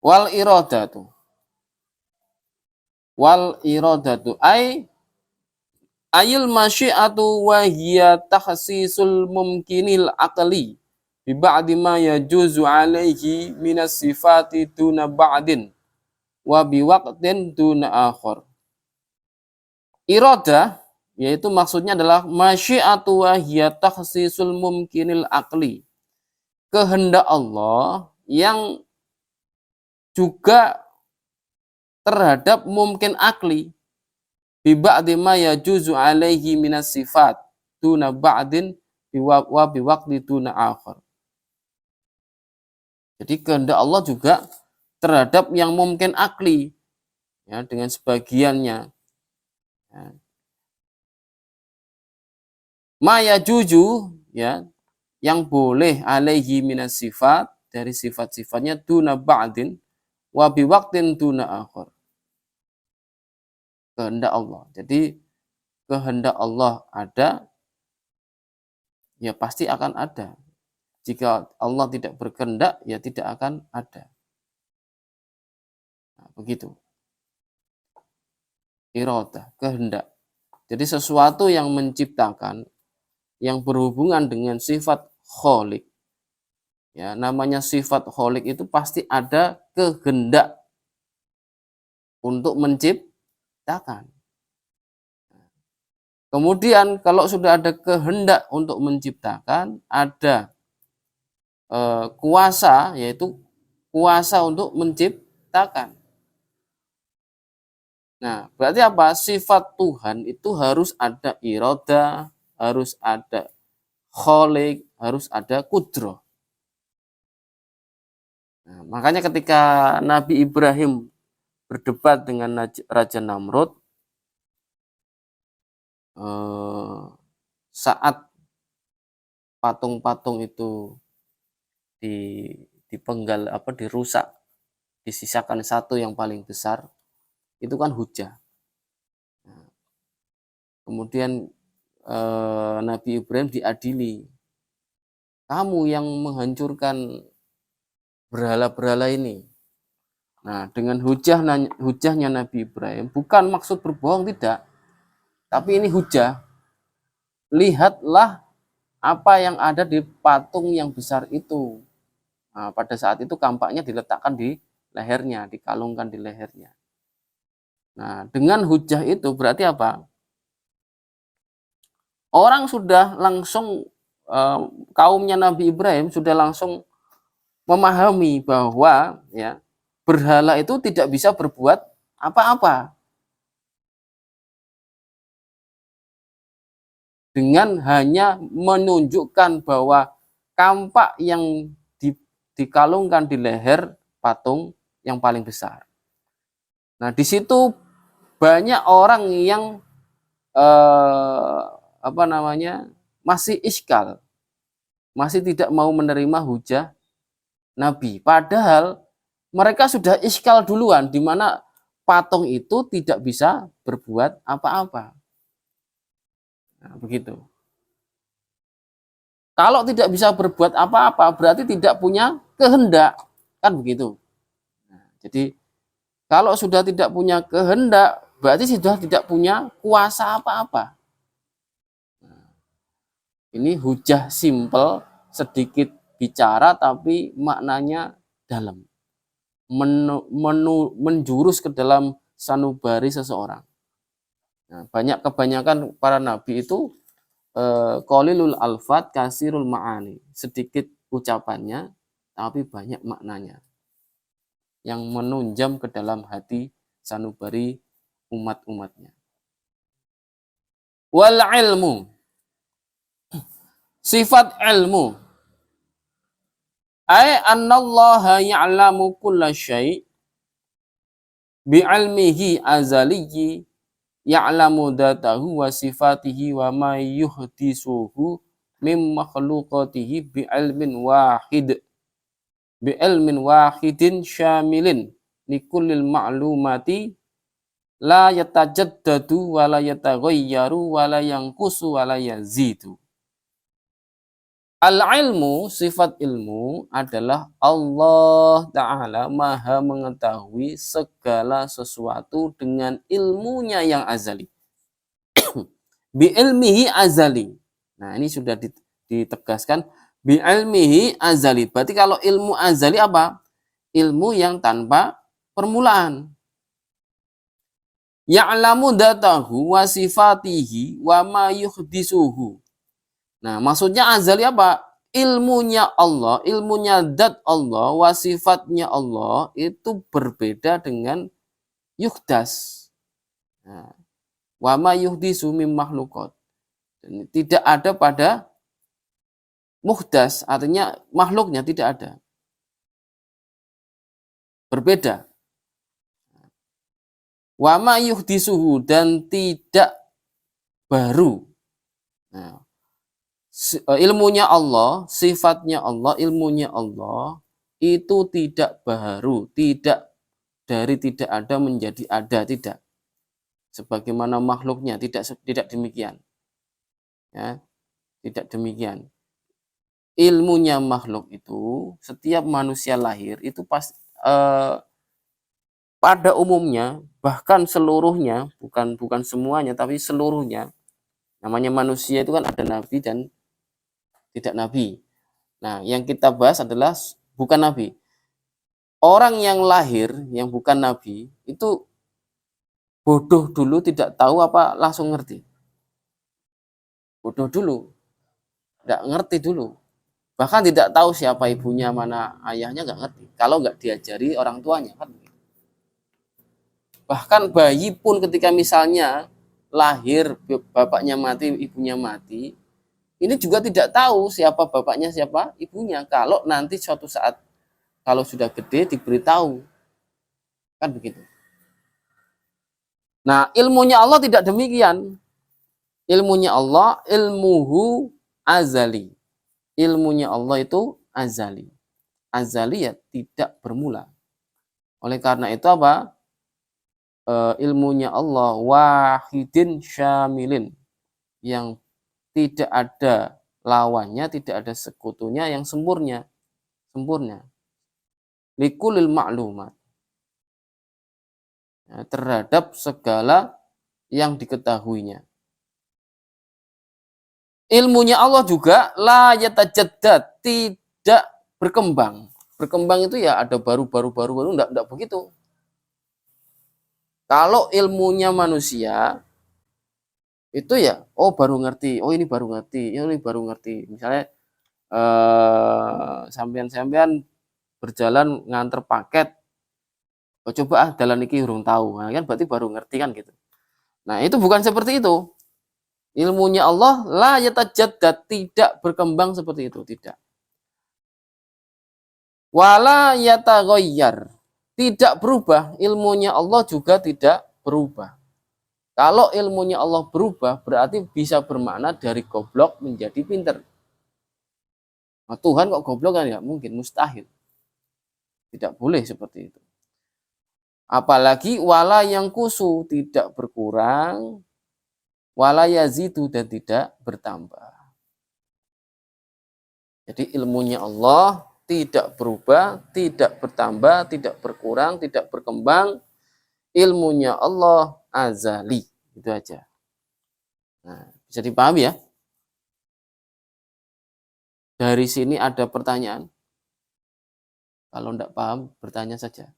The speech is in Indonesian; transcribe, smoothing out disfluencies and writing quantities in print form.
Wal iradatu. Wal iradatu ayil masyiatu wa hiya takhsisul mumkinil aqli bi ba'di ma yajuzu alaihi minas sifati duna ba'din wa bi waqtin duna akhar. Irada yaitu maksudnya adalah masyiatu wa hiya takhsisul mumkinil aqli. Kehendak Allah yang juga terhadap mungkin akli bi ba'di ma yajuzu alaihi minas sifat duna ba'din wa bi waqti duna akhar. Jadi kehendak Allah juga terhadap yang mungkin akli ya dengan sebagiannya. Ya. Ma yajuzu ya yang boleh alaihi minas sifat dari sifat-sifatnya duna ba'din wa bi waqtin duna akhar. Kehendak Allah. Jadi kehendak Allah ada, ya pasti akan ada. Jika Allah tidak berkehendak, ya tidak akan ada. Nah, begitu. Iradah, kehendak. Jadi sesuatu yang menciptakan, yang berhubungan dengan sifat kholik. Ya, namanya sifat kholik itu pasti ada kehendak untuk menciptakan. Kemudian kalau sudah ada kehendak untuk menciptakan, ada kuasa, yaitu kuasa untuk menciptakan. Nah, berarti apa? Sifat Tuhan itu harus ada iroda, harus ada kholik, harus ada kudroh. Nah, makanya ketika Nabi Ibrahim berdebat dengan Raja Namrud, saat patung-patung itu dipenggal dirusak, disisakan satu yang paling besar, itu kan hujah. Nah, kemudian Nabi Ibrahim diadili, kamu yang menghancurkan berhala-berhala ini. Nah, dengan hujahnya Nabi Ibrahim, bukan maksud berbohong, tidak, tapi ini hujah. Lihatlah apa yang ada di patung yang besar itu. Nah, pada saat itu kampaknya diletakkan di lehernya, dikalungkan di lehernya. Nah, dengan hujah itu berarti apa? Orang sudah langsung, kaumnya Nabi Ibrahim sudah langsung memahami bahwa ya berhala itu tidak bisa berbuat apa-apa. Dengan hanya menunjukkan bahwa kampak yang dikalungkan di leher patung yang paling besar. Nah, di situ banyak orang yang masih iskal, masih tidak mau menerima hujah Nabi. Padahal mereka sudah iskal duluan, di mana patung itu tidak bisa berbuat apa-apa. Nah, begitu. Kalau tidak bisa berbuat apa-apa, berarti tidak punya kehendak, kan begitu. Nah, jadi kalau sudah tidak punya kehendak, berarti sudah tidak punya kuasa apa-apa. Nah, ini hujah simpel, sedikit bicara tapi maknanya dalam, menjurus ke dalam sanubari seseorang. Nah, kebanyakan para nabi itu qalilul alfat kasirul ma'ani, sedikit ucapannya tapi banyak maknanya yang menunjam ke dalam hati sanubari umat-umatnya. Wal ilmu, sifat ilmu, ay annallaha ya'lamu kulla syai' bi'ilmihi azaliyyi ya'lamu datahu wa sifatihi wa ma yuhdisuhu mim makhluqatihi bi'ilmin wahidin syamilin likullil ma'lumati la yatajaddadu wa la yataghayyaru wa la yanqusu wa la yazidu. Al-ilmu, sifat ilmu adalah Allah Ta'ala maha mengetahui segala sesuatu dengan ilmunya yang azali. Bi ilmihi azali. Nah, ini sudah ditegaskan. Bi ilmihi azali. Berarti kalau ilmu azali apa? Ilmu yang tanpa permulaan. Ya'lamu datahu wa sifatihi wa ma yuhdisuhu. Nah, maksudnya azali apa? Ilmunya Allah, ilmunya zat Allah, wasifatnya Allah itu berbeda dengan yuhdas. Nah, wa ma yuhdisu mim makhluqat. Tidak ada pada muhdas, artinya makhluknya tidak ada. Berbeda. Wa ma yuhdisuhu, dan tidak baru. Nah, ilmunya Allah, sifatnya Allah, ilmunya Allah itu tidak baru, tidak dari tidak ada menjadi ada, tidak. Sebagaimana makhluknya tidak demikian. Ya, tidak demikian. Ilmunya makhluk itu, setiap manusia lahir itu pada umumnya, bahkan seluruhnya, bukan semuanya tapi seluruhnya. Namanya manusia itu kan ada nabi dan tidak nabi. Nah, yang kita bahas adalah bukan nabi. Orang yang lahir yang bukan nabi itu bodoh dulu, tidak tahu apa langsung ngerti. Bodoh dulu, tidak ngerti dulu. Bahkan tidak tahu siapa ibunya, mana ayahnya, nggak ngerti. Kalau nggak diajari orang tuanya kan. Bahkan bayi pun ketika misalnya lahir, bapaknya mati, ibunya mati, ini juga tidak tahu siapa bapaknya, siapa ibunya. Kalau nanti suatu saat, kalau sudah gede diberitahu. Kan begitu. Nah, ilmunya Allah tidak demikian. Ilmunya Allah, ilmuhu azali. Ilmunya Allah itu azali. Azali ya tidak bermula. Oleh karena itu apa? Ilmunya Allah wahidin syamilin. Yang tidak ada lawannya, tidak ada sekutunya, yang sempurna. Likulil ma'lumat. Ya, terhadap segala yang diketahuinya. Ilmunya Allah juga la yatajaddad, tidak berkembang. Berkembang itu ya ada baru, enggak begitu. Kalau ilmunya manusia itu ya, oh baru ngerti, oh ini baru ngerti, ini baru ngerti. Misalnya sampean berjalan nganter paket, oh coba dalan iki urung tahu, nah, kan berarti baru ngerti kan gitu. Nah, itu bukan seperti itu. Ilmunya Allah la yatajaddad, tidak berkembang seperti itu, tidak. Wala yataghayyar, tidak berubah. Ilmunya Allah juga tidak berubah. Kalau ilmunya Allah berubah, berarti bisa bermakna dari goblok menjadi pinter. Nah, Tuhan kok goblok kan? Ya mungkin, mustahil. Tidak boleh seperti itu. Apalagi wala yang kusu, tidak berkurang, wala yazidu, dan tidak bertambah. Jadi ilmunya Allah tidak berubah, tidak bertambah, tidak berkurang, tidak berkembang. Ilmunya Allah azali. Itu aja. Nah, bisa dipahami ya? Dari sini ada pertanyaan? Kalau tidak paham, bertanya saja.